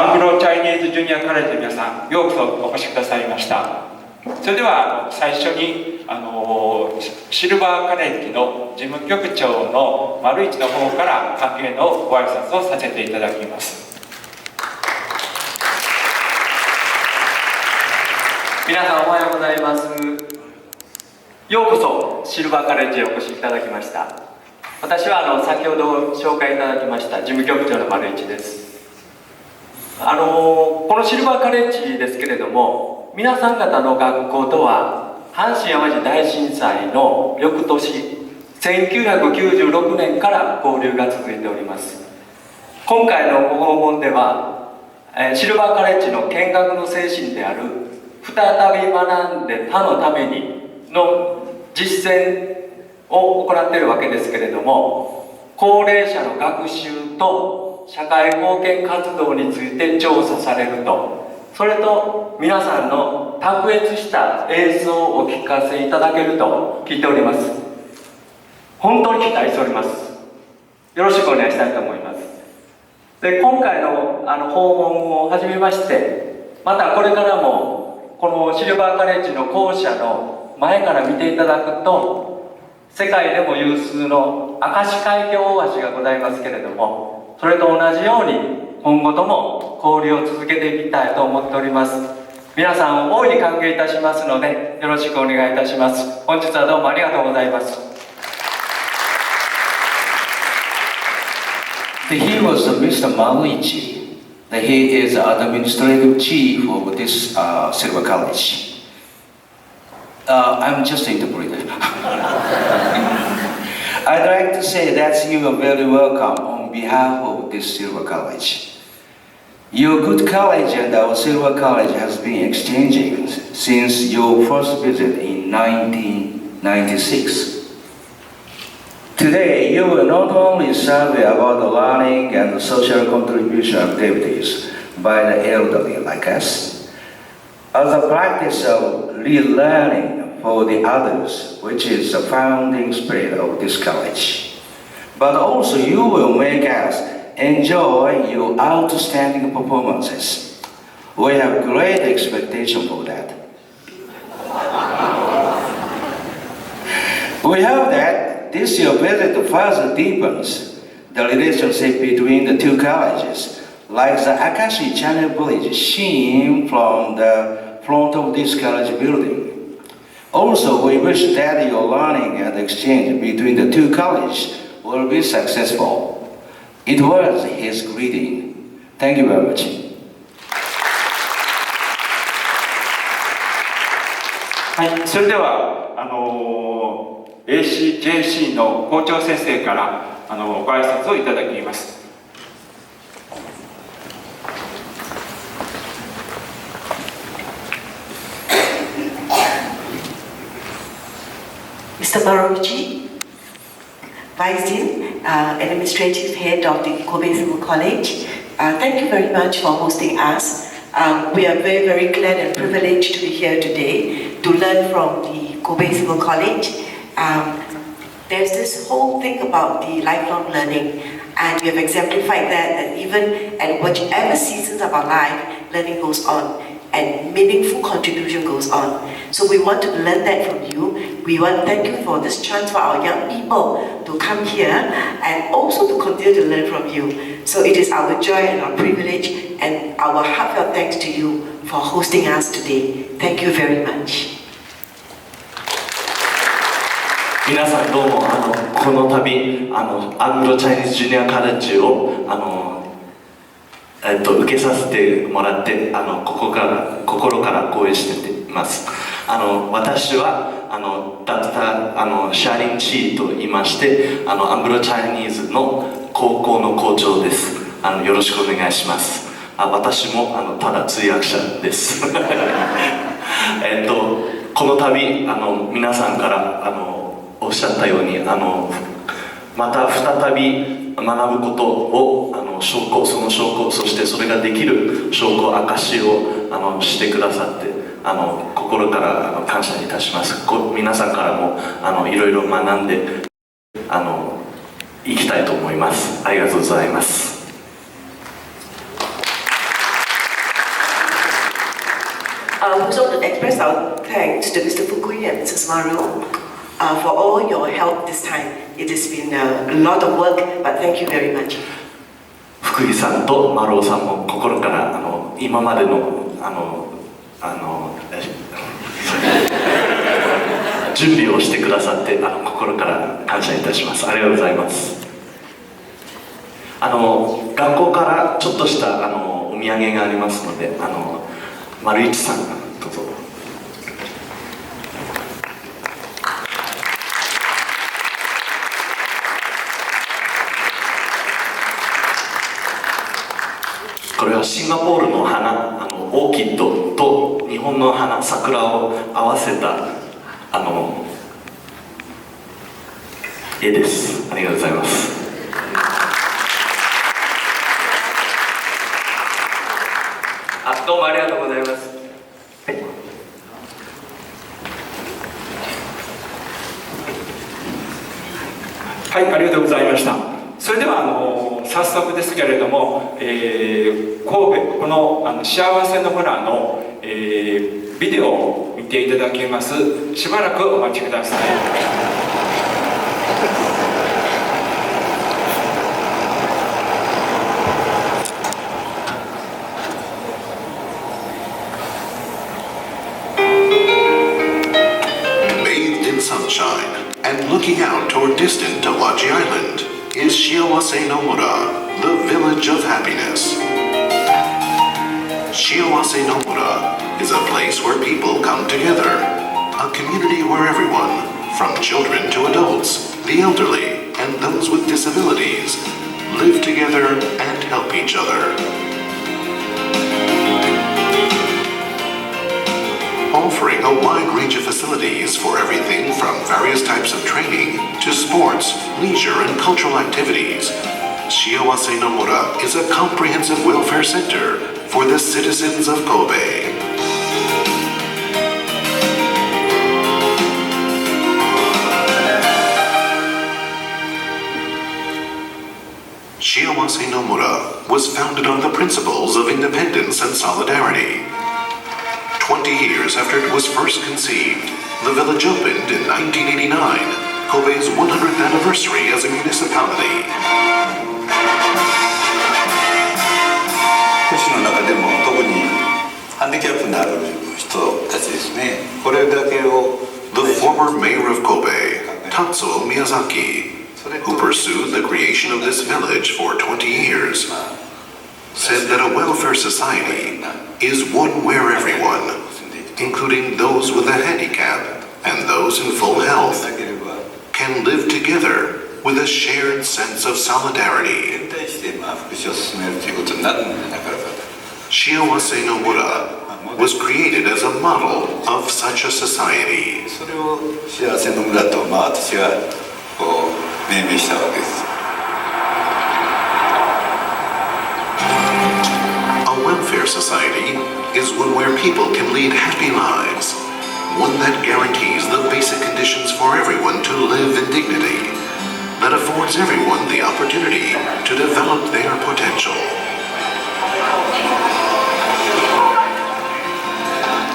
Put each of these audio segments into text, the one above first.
アングロチャイニーズジュニアカレッジの皆さん、ようこそお越しくださいました。それでは最初にシルバーカレッジの事務局長の丸一の方から歓迎のご挨拶をさせていただきます。皆さんおはようございます。ようこそシルバーカレッジへお越しいただきました。私は先ほど紹介いただきました事務局長の丸一です。このシルバーカレッジですけれども、皆さん方の学校とは阪神・淡路大震災の翌年1996年から交流が続いております。今回のご訪問ではシルバーカレッジの見学の精神である再び学んで他のためにの実践を行っているわけですけれども、高齢者の学習と社会貢献活動について調査されると、それと皆さんの卓越した映像をお聞かせいただけると聞いております。本当に期待しております。よろしくお願いしたいと思います。で、今回の訪問をはじめまして、またこれからもこのシルバーカレッジの校舎の前から見ていただくと、世界でも有数の明石海峡大橋がございますけれども、それと同じように今後とも交流を続けていきたいと思っております。皆さんを大いに歓迎いたしますので、よろしくお願いいたします。本日はどうもありがとうございます。He was Mr. Maluichi. He is the administrative chief of this Silver College. I'm just interpreting. I'd like to say that you are very welcome on behalf of this Silver College. Your good college and our Silver College has been exchanging since your first visit in 1996. Today, you will not only survey about the learning and the social contribution activities by the elderly like us, as a practice of relearning for the others, which is the founding spirit of this college. But also you will make us enjoy your outstanding performances. We have great expectation for that. We hope that this year visit further deepens the relationship between the two colleges, like the Akashi Channel Bridge seen from the front of this college building. Also, we wish that your learning and exchange between the two colleges will be successful. It was his greeting. Thank you very much. はい、それではACJC の校長先生からご挨拶をいただきます。Mr. Maruichi, Vice Dean, Administrative Head of the Kobe Civil College, thank you very much for hosting us. We are very, very glad and privileged to be here today to learn from the Kobe Civil College. There's this whole thing about the lifelong learning, and we have exemplified that even at whichever seasons of our life, learning goes on and meaningful contribution goes on. So we want to learn that from you. We want to thank you for this chance for our young people to come here and also to continue to learn from you. So it is our joy and our privilege and our heartfelt thanks to you for hosting us today. Thank you very much. 皆さんどうもこの度アングロチャイニーズジュニアカレッジを受けさせてもらって心から光栄しています。私はダクターシャーリン・チーと言いましてアングロチャイニーズの高校の校長です。よろしくお願いします。私もただ通訳者ですこの度皆さんからおっしゃったようにまた再び学ぶことを証拠、その証拠、そしてそれができる証拠、証をしてくださって心から感謝いたします。皆さんからもいろいろ学んでいきたいと思います。ありがとうございます。express our thanks to Mr. Fukui and Mrs. Maru for all your help this time. It has been a lot of work, but thank you very much. 福井さんと丸尾さんも心から今までの準備をしてくださって心から感謝いたします。ありがとうございます。学校からちょっとしたお土産がありますので丸一さんどうぞ。これはシンガポールの花オーキッドと日本の花桜を合わせた絵です。ありがとうございます。どうもありがとうございます。はい、ありがとうございました。それでは早速ですけれども、神戸この幸せの村の、ビデオを見ていただきます。しばらくお待ちください。Sunshine and looking out toward distant Awaji Island is Shiawase no Mura, the village of happiness. Shiawase no Mura is a place where people come together, a community where everyone, from children to adults, the elderly, and those with disabilities, live together and help each other. Offering a wide range of facilities for everything from various types of training to sports, leisure, and cultural activities, Shiawase no Mura is a comprehensive welfare center for the citizens of Kobe. Shiawase no Mura was founded on the principles of independence and solidarity. 20 years after it was first conceived, the village opened in 1989, Kobe's 100th anniversary as a municipality. 都市の中でも特にハンディキャップのある人たちですね。これだけを The former mayor of Kobe, Tatsuo Miyazaki, who pursued the creation of this village for 20 years, said that a welfare society is one where everyone, including those with a handicap and those in full health, can live together with a shared sense of solidarity. Shiawase no Mura was created as a model of such a society. それを幸せの村と私は命名したわけです。A welfare society is one where people can lead happy lives, one that guarantees the basic conditions for everyone to live in dignity, that affords everyone the opportunity to develop their potential.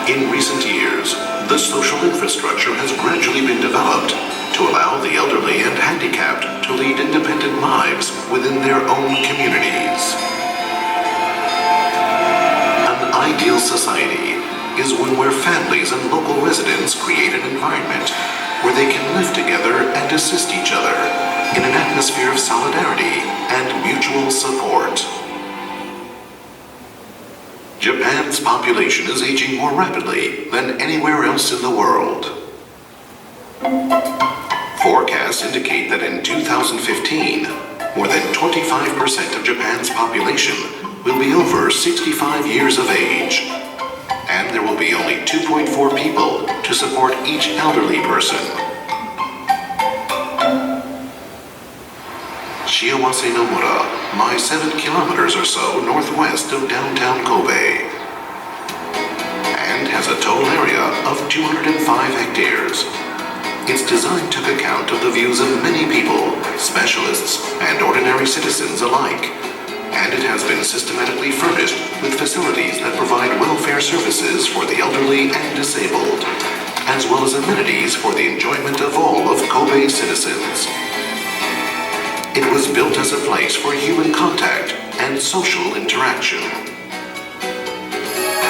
In recent years, the social infrastructure has gradually been developed to allow the elderly and handicapped to lead independent lives within their own communities. Ideal society is one where families and local residents create an environment where they can live together and assist each other in an atmosphere of solidarity and mutual support. Japan's population is aging more rapidly than anywhere else in the world. Forecasts indicate that in 2015, more than 25% of Japan's population will be over 65 years of age, and there will be only 2.4 people to support each elderly person. Shiawase no Mura lies 7 kilometers or so northwest of downtown Kobe and has a total area of 205 hectares. Its design took account of the views of many people, specialists, and ordinary citizens alike, and it has been systematically furnished with facilities that provide welfare services for the elderly and disabled, as well as amenities for the enjoyment of all of Kobe citizens. It was built as a place for human contact and social interaction.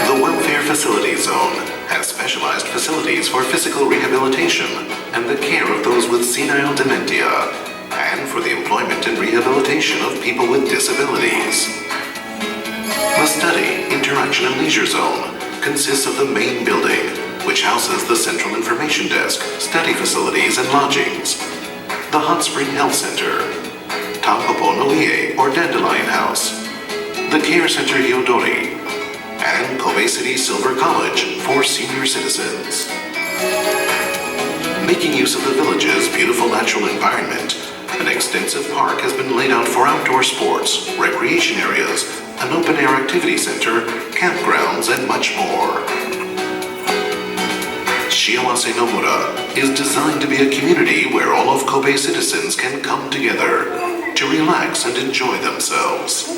The Welfare Facility Zone has specialized facilities for physical rehabilitation and the care of those with senile dementia, and for the employment and rehabilitation of people with disabilities. The Study, Interaction and Leisure Zone consists of the main building, which houses the Central Information Desk, study facilities and lodgings, the Hot Spring Health Center, Tampopo no Ie or Dandelion House, the Care Center Hyodori, and Kobe City Silver College for senior citizens. Making use of the village's beautiful natural environment, an extensive park has been laid out for outdoor sports, recreation areas, an open-air activity center, campgrounds, and much more. Shiawase Nomura is designed to be a community where all of Kobe citizens can come together to relax and enjoy themselves.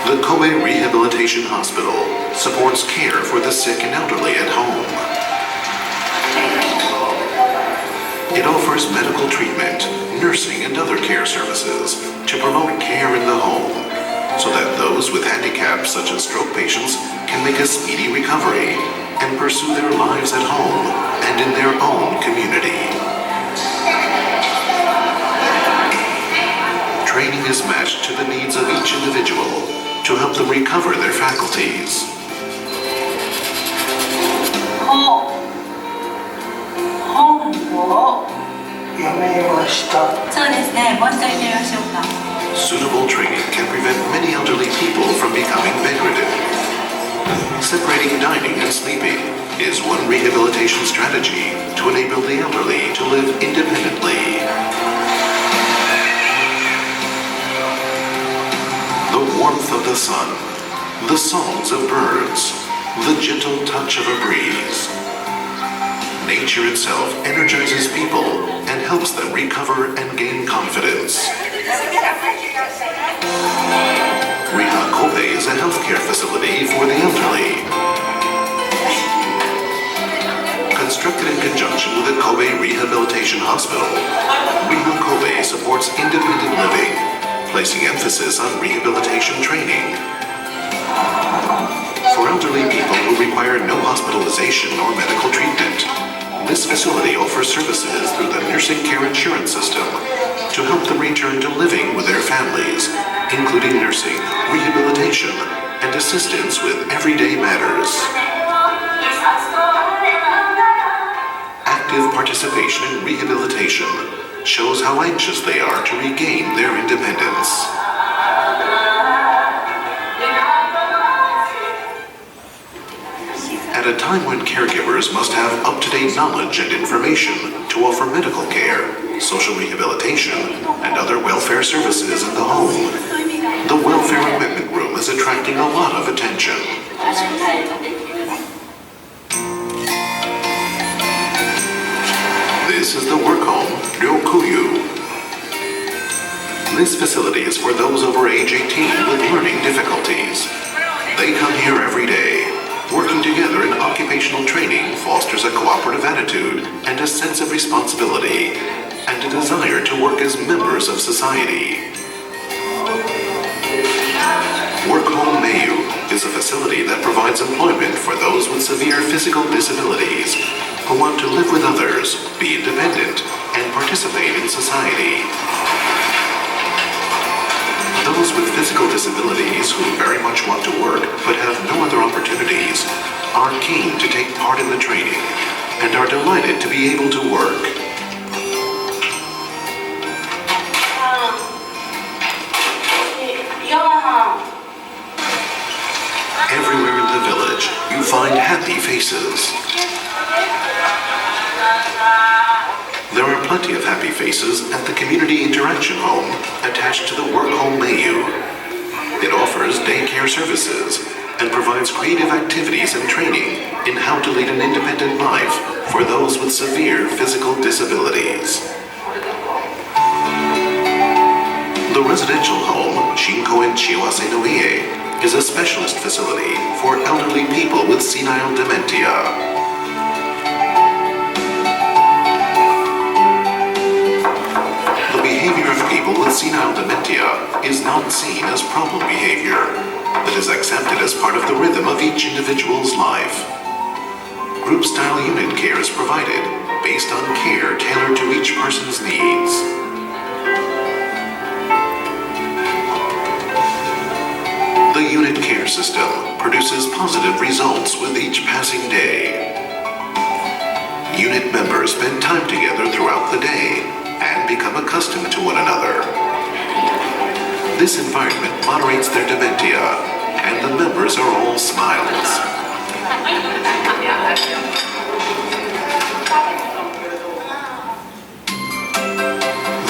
The Kobe Rehabilitation Hospital supports care for the sick and elderly at home. It offers medical treatment, nursing, and other care services to promote care in the home, so that those with handicaps such as stroke patients can make a speedy recovery and pursue their lives at home and in their own community. Training is matched to the needs of each individual to help them recover their faculties. そうですね、もう一度言ってみましょうか。 Suitable training can prevent many elderly people from becoming bedridden. Separating dining and sleeping is one rehabilitation strategy to enable the elderly to live independently. The warmth of the sun, the songs of birds, the gentle touch of a breeze. Nature itself energizes people and helps them recover and gain confidence. Riha Kobe is a healthcare facility for the elderly. Constructed in conjunction with the Kobe Rehabilitation Hospital, Riha Kobe supports independent living, placing emphasis on rehabilitation training. For elderly people who require no hospitalization or medical treatment, this facility offers services through the nursing care insurance system to help them return to living with their families, including nursing, rehabilitation, and assistance with everyday matters. Active participation in rehabilitation shows how anxious they are to regain their independence. At a time when caregivers must have up-to-date knowledge and information to offer medical care, social rehabilitation, and other welfare services in the home, the Welfare Amendment Room is attracting a lot of attention. This is the work home, Ryokuyu. This facility is for those over age 18 with learning difficulties. They come here every day. Working together in occupational training fosters a cooperative attitude and a sense of responsibility, and a desire to work as members of society. Work Home Mayu is a facility that provides employment for those with severe physical disabilities who want to live with others, be independent, and participate in society. Those with physical disabilities who very much want to work but have no other opportunities are keen to take part in the training and are delighted to be able to work. Everywhere in the village, you find happy faces. There are plenty of happy faces at the Community Interaction Home attached to the Work Home Mayu. It offers daycare services and provides creative activities and training in how to lead an independent life for those with severe physical disabilities. residential home, Shinkoen Chiwase no Ie, is a specialist facility for elderly people with senile dementia. The behavior of people with senile dementia is not seen as problem behavior, but is accepted as part of the rhythm of each individual's life. Group-style unit care is provided based on care tailored to each person's needs. The unit care system produces positive results with each passing day. Unit members spend time together throughout the day and become accustomed to one another. This environment moderates their dementia, and the members are all smiles.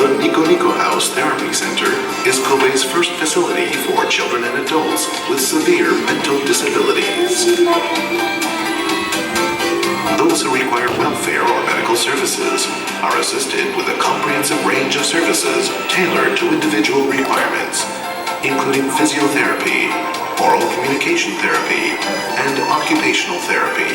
The Nico Nico House Therapy Center is Kobe's first facility for children and adults with severe mental disabilities. Those who require welfare or medical services are assisted with a comprehensive range of services tailored to individual requirements, including physiotherapy, oral communication therapy, and occupational therapy.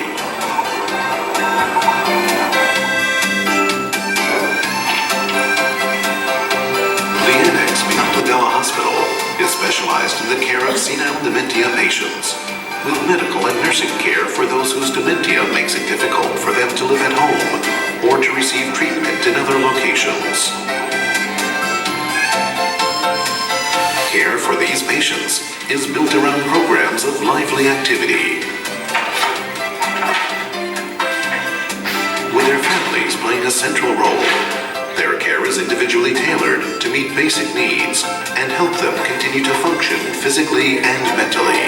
The annex Minatogawa Hospital is specialized in the care of senile dementia patients, with medical and nursing care for those whose dementia makes it difficult for them to live at home or to receive treatment in other locations. Care for these patients is built around programs of lively activity, with their families playing a central role. Their care is individually tailored to meet basic needs and help them continue to function physically and mentally.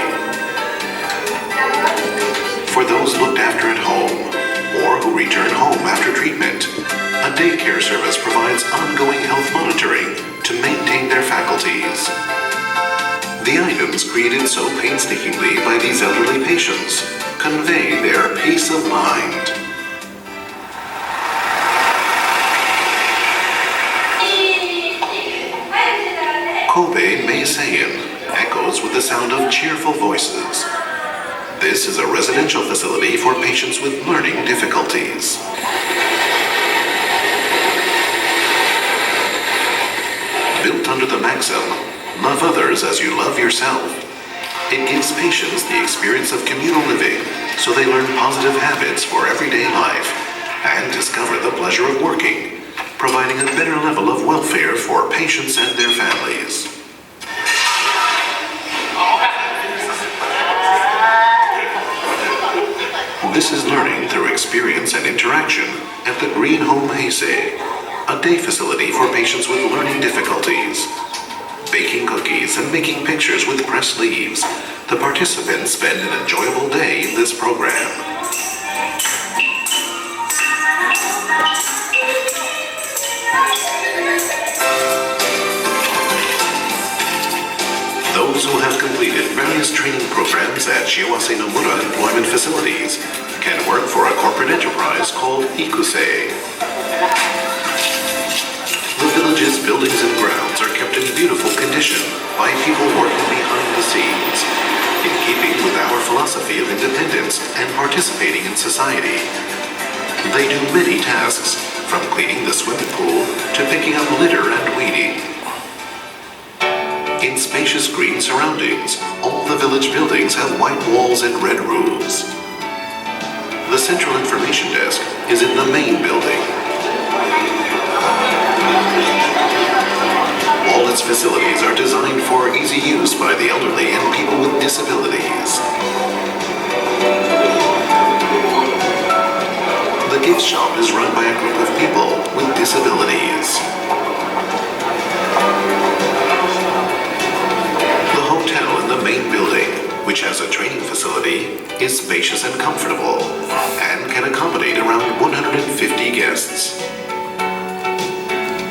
For those looked after at home or who return home after treatment, a daycare service provides ongoing health monitoring to maintain their faculties. The items created so painstakingly by these elderly patients convey their peace of mind. Kobe Meiseien echoes with the sound of cheerful voices. This is a residential facility for patients with learning difficulties. Built under the maxim, love others as you love yourself, it gives patients the experience of communal living so they learn positive habits for everyday life and discover the pleasure of working, providing a better level of welfare for patients and their families. This is learning through experience and interaction at the Green Home Heisei, a day facility for patients with learning difficulties. Baking cookies and making pictures with pressed leaves, the participants spend an enjoyable day in this program. Those who have completed various training programs at Shiawase Nomura employment facilities can work for a corporate enterprise called Ikusei. The village's buildings and grounds are kept in beautiful condition by people working behind the scenes, in keeping with our philosophy of independence and participating in society. They do many tasks, from cleaning the swimming pool to picking up litter and weeding. In spacious green surroundings, all the village buildings have white walls and red roofs. The central information desk is in the main building. All its facilities are designed for easy use by the elderly and people with disabilities. The gift shop is run by a group of people with disabilities. The hotel in the main building, which has a training facility, is spacious and comfortable and can accommodate around 150 guests.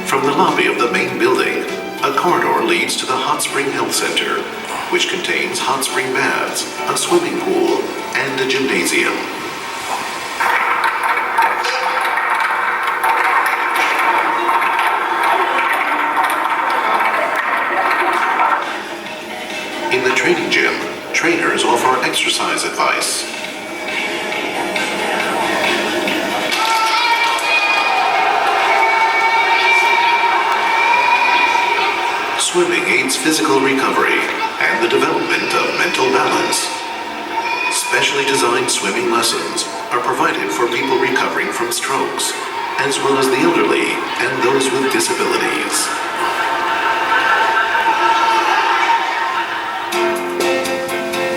From the lobby of the main building, a corridor leads to the Hot Spring Health Center, which contains hot spring baths, a swimming pool, and a gymnasium. physical recovery and the development of mental balance. Specially designed swimming lessons are provided for people recovering from strokes, as well as the elderly and those with disabilities.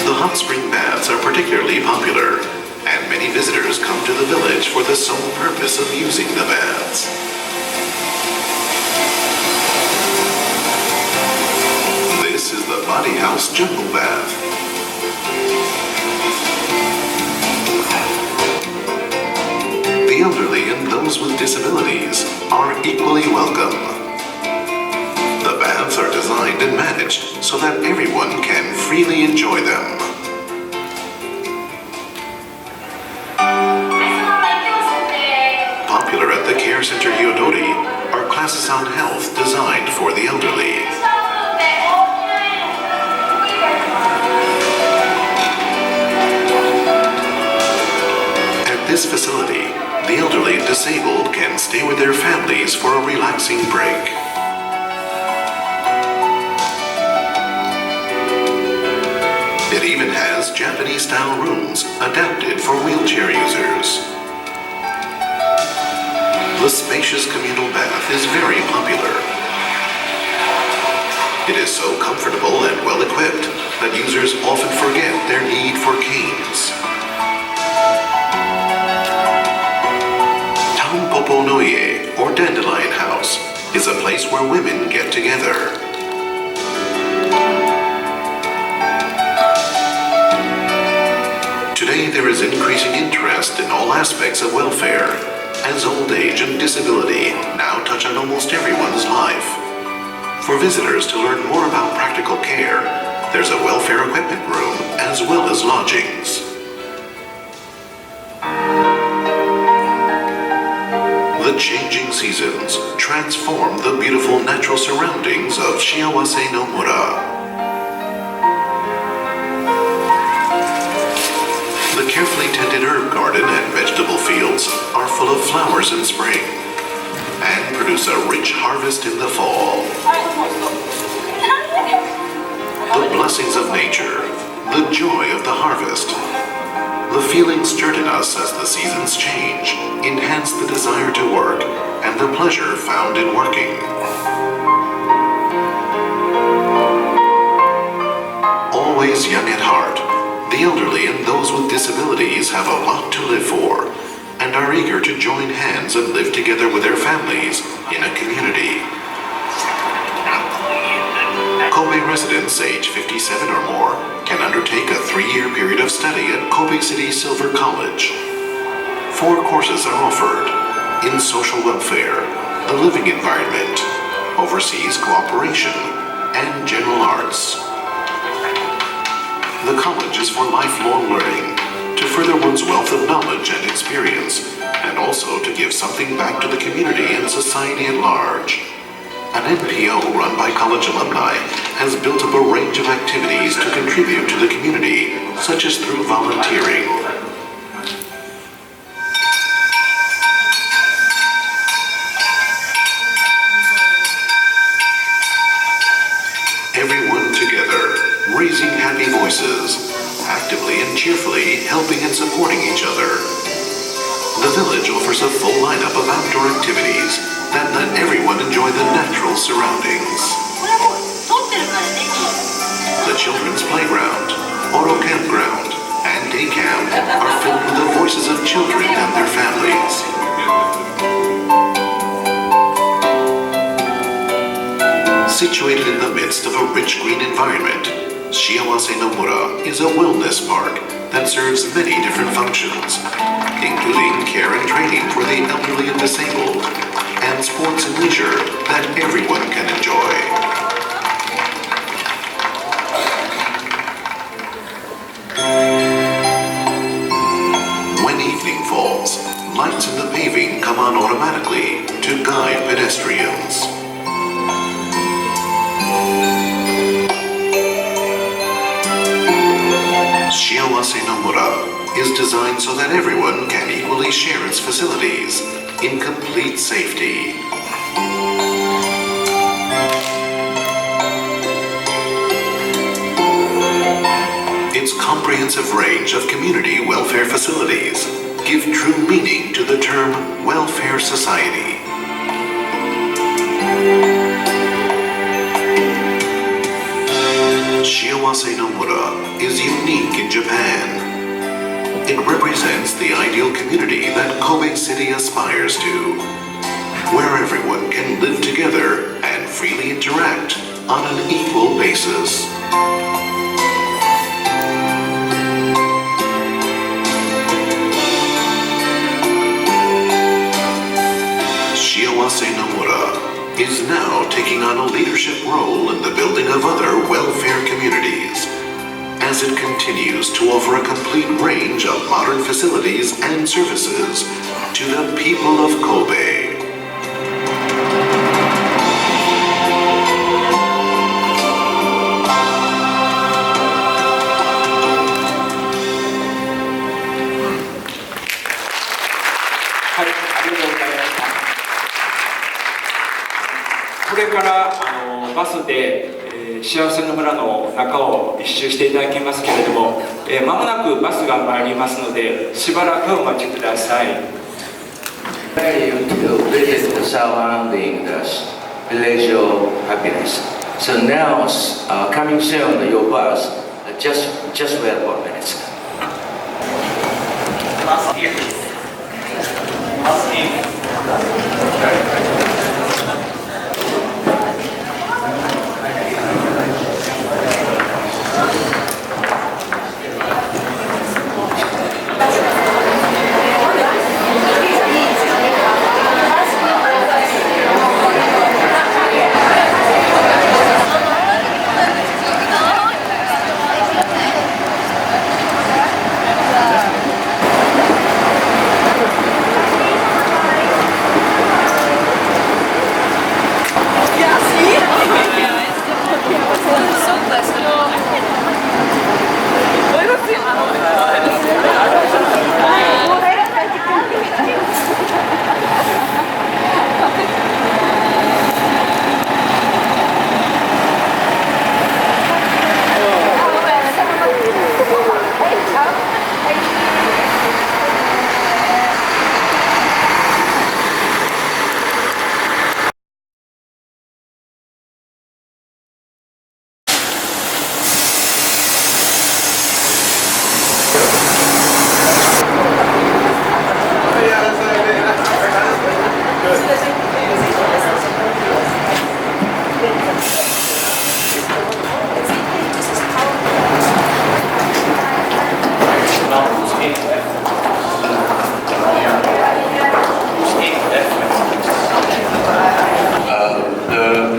The hot spring baths are particularly popular, and many visitors come to the village for the sole purpose of using the baths. This is the Body House Jungle Bath. The elderly and those with disabilities are equally welcome. The baths are designed and managed so that everyone can freely enjoy them. Popular at the Care Center Hyodori are classes on health designed for the elderly. At this facility, the elderly and disabled can stay with their families for a relaxing break. It even has Japanese-style rooms adapted for wheelchair users. The spacious communal bath is very popular. It is so comfortable and well-equipped that users often forget their need for canes. Tampopo no Ie, or Dandelion House, is a place where women get together. Today there is increasing interest in all aspects of welfare, as old age and disability now touch on almost everyone's life. For visitors to learn more about practical care, there's a welfare equipment room as well as lodgings. The changing seasons transform the beautiful natural surroundings of Shiawase no Mura. The carefully tended herb garden and vegetable fields are full of flowers in spring and produce a rich harvest in the fall. The blessings of nature, the joy of the harvest, the feelings stirred in us as the seasons change enhance the desire to work and the pleasure found in working. Always young at heart, the elderly and those with disabilities have a lot to live for and are eager to join hands and live together with their families in a community. Kobe residents age 57 or more can undertake a 3-year period of study at Kobe City Silver College. 4 courses are offered in social welfare, the living environment, overseas cooperation, and general arts. The college is for lifelong learning, to further one's wealth of knowledge and experience, and also to give something back to the community and society at large. An NPO run by college alumni has built up a range of activities to contribute to the community, such as through volunteering. Everyone together, raising happy voices, actively and cheerfully helping and supporting each other. The village offers a full lineup of outdoor activities that let everyone enjoy the natural surroundings. The children's playground, auto campground, and day camp are filled with the voices of children and their families. Situated in the midst of a rich green environment, Shiawase no Mura is a wellness park that serves many different functions, including care and training for the elderly and disabled, and sports and leisure that everyone can enjoy. When evening falls, lights in the paving come on automatically to guide pedestrians. Shiawase no Mura is designed so that everyone can equally share its facilities in complete safety. comprehensive range of community welfare facilities give true meaning to the term welfare society. Shiawase no Mura is unique in Japan. It represents the ideal community that Kobe City aspires to, where everyone can live together and freely interact on an equal basis. Shiawase no Mura is now taking on a leadership role in the building of other welfare communities, as it continues to offer a complete range of modern facilities and services to the people of Kobe. Hi, ありがとうございました。これからバスで幸せの村の中を一周していただきますけれども、まもなくバスが参りますので、しばらくお待ちください。Ready to visit the surrounding the village of happiness. So now, coming soon, your bus, just wait for minutes.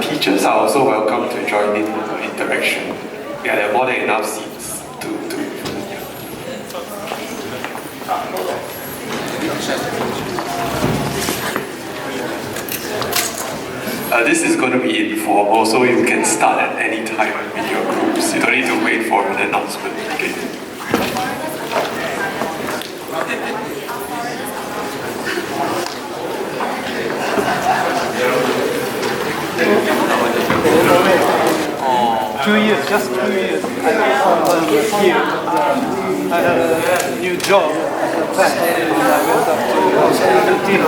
Teachers are also welcome to join in the interaction. Yeah, there are more than enough seats to this is going to be informal, so you can start at any time with your groups. You don't need to wait for an announcement to begin. Just 2 years. Here, I had a new job as a vet, and I went up to Argentina.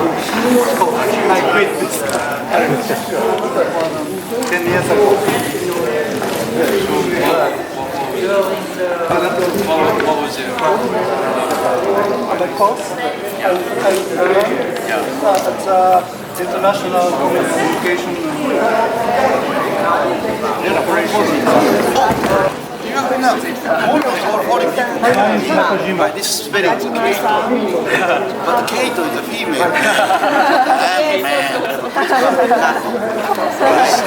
I quit this 10 years ago. What was it? The course? It's international communication. This is very educational. But Kato is a female.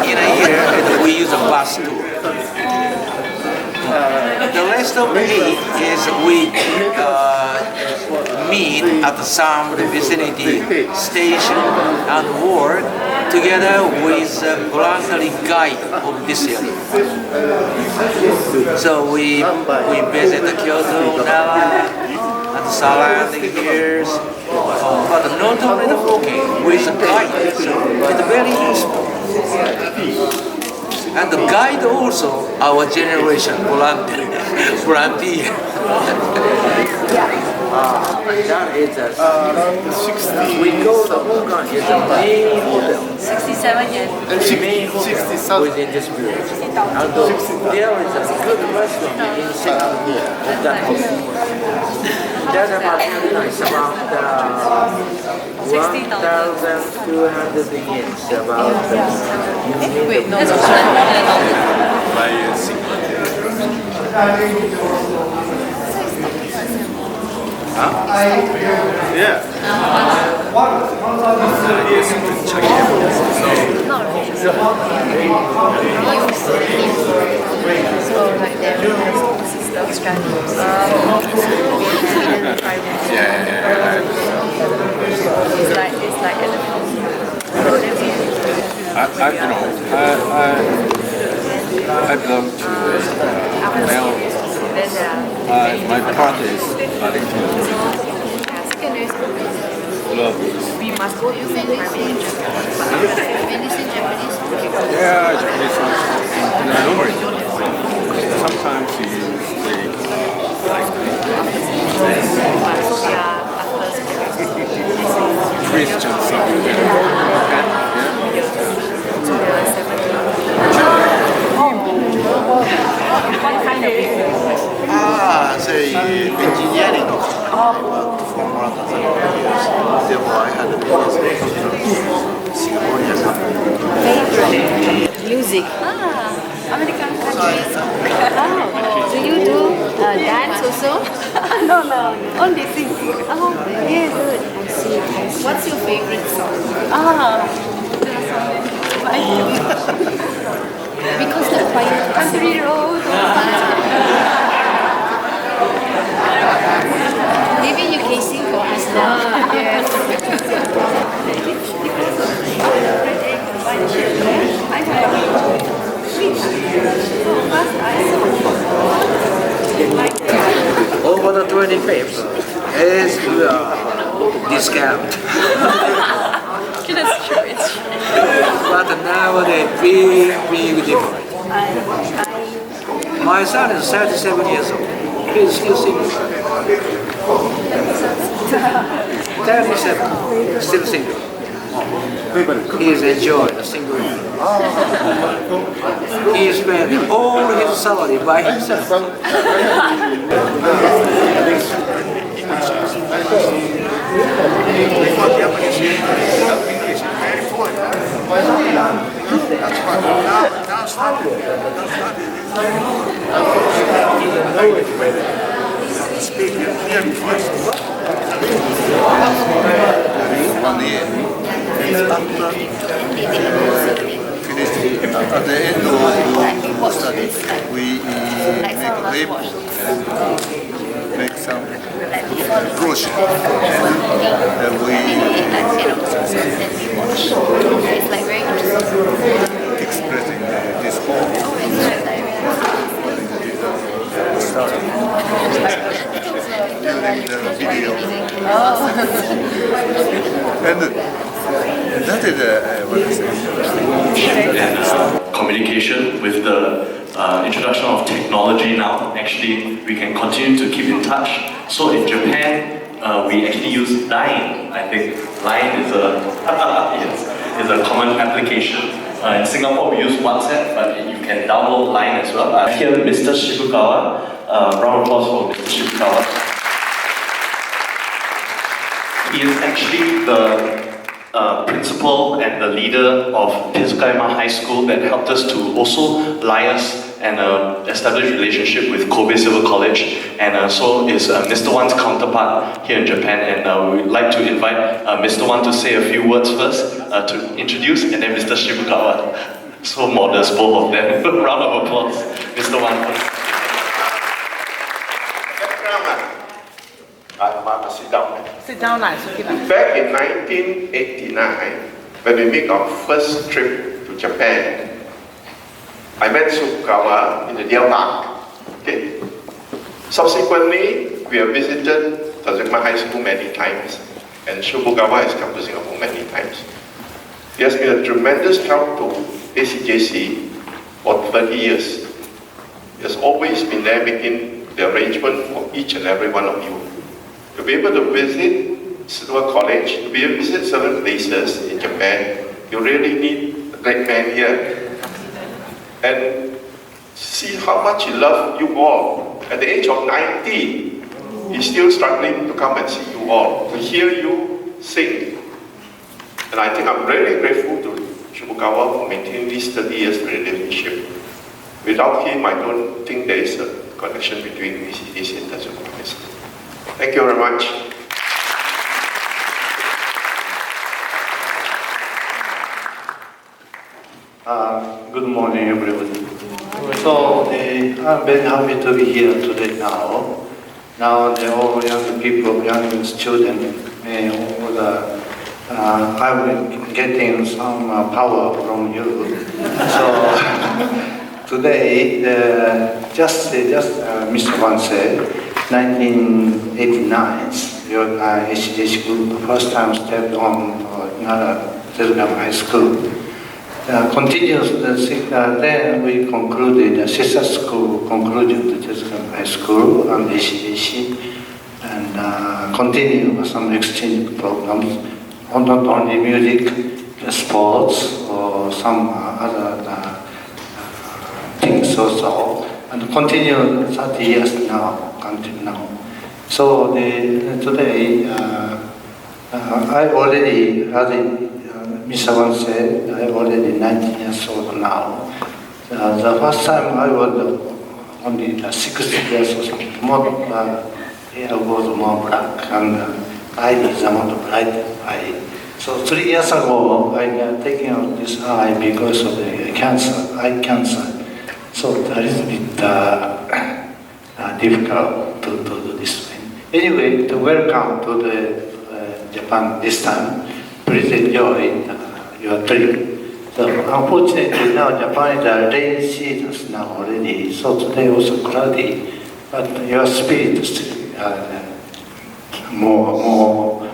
In a year, we use a bus too. The rest of it is we meet at some vicinity station and work together with a voluntary guide of this area. So we visit Kyoto, Nara, and surrounding areas, but not only the walking with a guide. It's very useful. And the guide also our generation volunteer. Brandy. That is around 60. we go the Hong Kong is the main hotel. 67 yen. Main hotel within this village. And there is a good restaurant in Singapore of that hotel. That about is about 1,200 yen. About Wait, no, that's Yeah. So like their system strategies. It's like I belong to male. My partner is secondary school. we must go to Japanese. Yeah, Japanese songs. Sometimes you like Christian songs. What kind of business? Say engineering. I worked for more than 30 years. Therefore, I had a business in Singaporean. Music. American countries. Do you do dance also? No. Only singing. Oh, very good. I see. What's your favorite song? Because the quiet country road. Maybe you can sing for us now. over the 25th is discount. That's true. It's true. But nowadays, big difference. My son is 37 years old. He's still single. 37, still single. He's enjoying the single life. He spent all his salary by himself. At the end of the study, we make a label and make some brochure, and we expressing this whole story during the video. And that is what I say. Communication with the introduction of technology now, actually we can continue to keep in touch. So in Japan, we actually use Line. I think Line is a yes, is a common application. In Singapore we use WhatsApp, but you can download Line as well. Here Mr. Shibukawa, round of applause for Mr. Shibukawa. He is actually the principal and the leader of Tezuka-ema High School that helped us to also liaise and establish a relationship with Kobe Civil College, and so is Mr. Wan's counterpart here in Japan, and we would like to invite Mr. Wan to say a few words first to introduce, and then Mr. Shibukawa. So modest, both of them. Round of applause, Mr. Wan. Sit down, Back in 1989, when we made our first trip to Japan, I met Shibukawa in the Deer Park. Okay. Subsequently, we have visited Tezuka High School many times, and Shibukawa has come to Singapore many times. He has been a tremendous help to ACJC for 30 years. He has always been there making the arrangement for each and every one of you. To be able to visit Silver College, to be able to visit certain places in Japan, you really need a great man here. And see how much he loved you all. At the age of 90, he's still struggling to come and see you all, to hear you sing. And I think I'm really grateful to Shibukawa for maintaining this 30 years relationship. Without him, I don't think there is a connection between ACJC and Tatsuo College. Thank you very much. Good morning, everybody. So I'm very happy to be here today now. Now all young people, young students, I've been getting some power from you. So today, just Mr. Wan said, 1989, your ACJC group first time stepped on Terugram High School. Continues then we concluded the sister school concluded to Terugram High School and ACJC, and continue with some exchange programs, not only music, sports, or some other things also, and continue 30 years now, until now. So today, I already, as Mr. Wan said, I'm already 19 years old now. The first time I was only 60 years or something. More, hair was more black and eye is a more bright eye. So 3 years ago, I got taken out this eye because of the cancer, eye cancer. So that is a bit difficult to do this thing. Anyway, to welcome to the Japan this time. Please enjoy your trip. So unfortunately now Japan is a rain season now already, so today also cloudy, but your spirit is more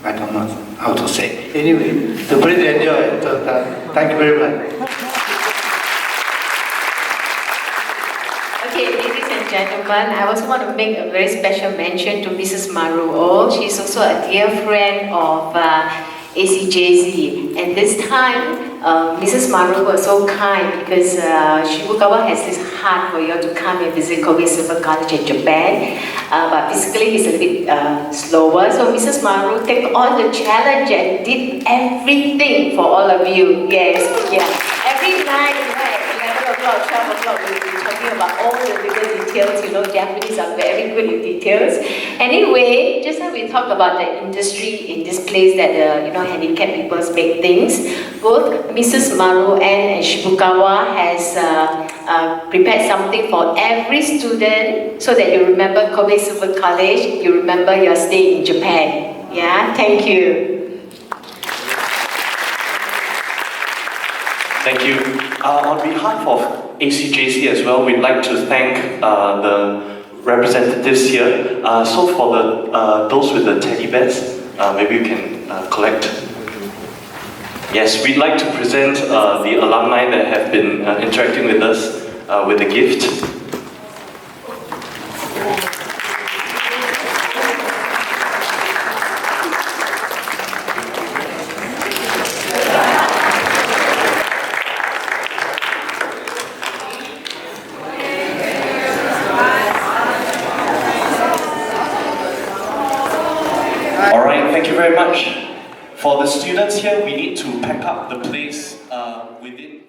I don't know how to say. Anyway, so please enjoy it. So, thank you very much. Okay, ladies and gentlemen, I also want to make a very special mention to Mrs. Maruo. She's also a dear friend of ACJC, and this time Mrs. Maruo was so kind because Shibukawa has this heart for you to come and visit Kobe Silver College in Japan, but physically he's a little bit slower, so Mrs. Maruo took on the challenge and did everything for all of you. Yes, yeah, every night, right, 11 o'clock, 12 o'clock, we'll be talking about all the little details. You know, Japanese are very good in details. Anyway, just like we talked about the industry in this place that handicapped people make things, both Mrs. Maru and Shibukawa has prepared something for every student so that you remember Kobe Silver College, you remember your stay in Japan. Yeah, thank you. Thank you. On behalf of ACJC as well, we'd like to thank the representatives here. So for those with the teddy bears, maybe you can collect. Yes, we'd like to present the alumni that have been interacting with us with a gift. Alright, thank you very much. For the students here, we need to pack up the place within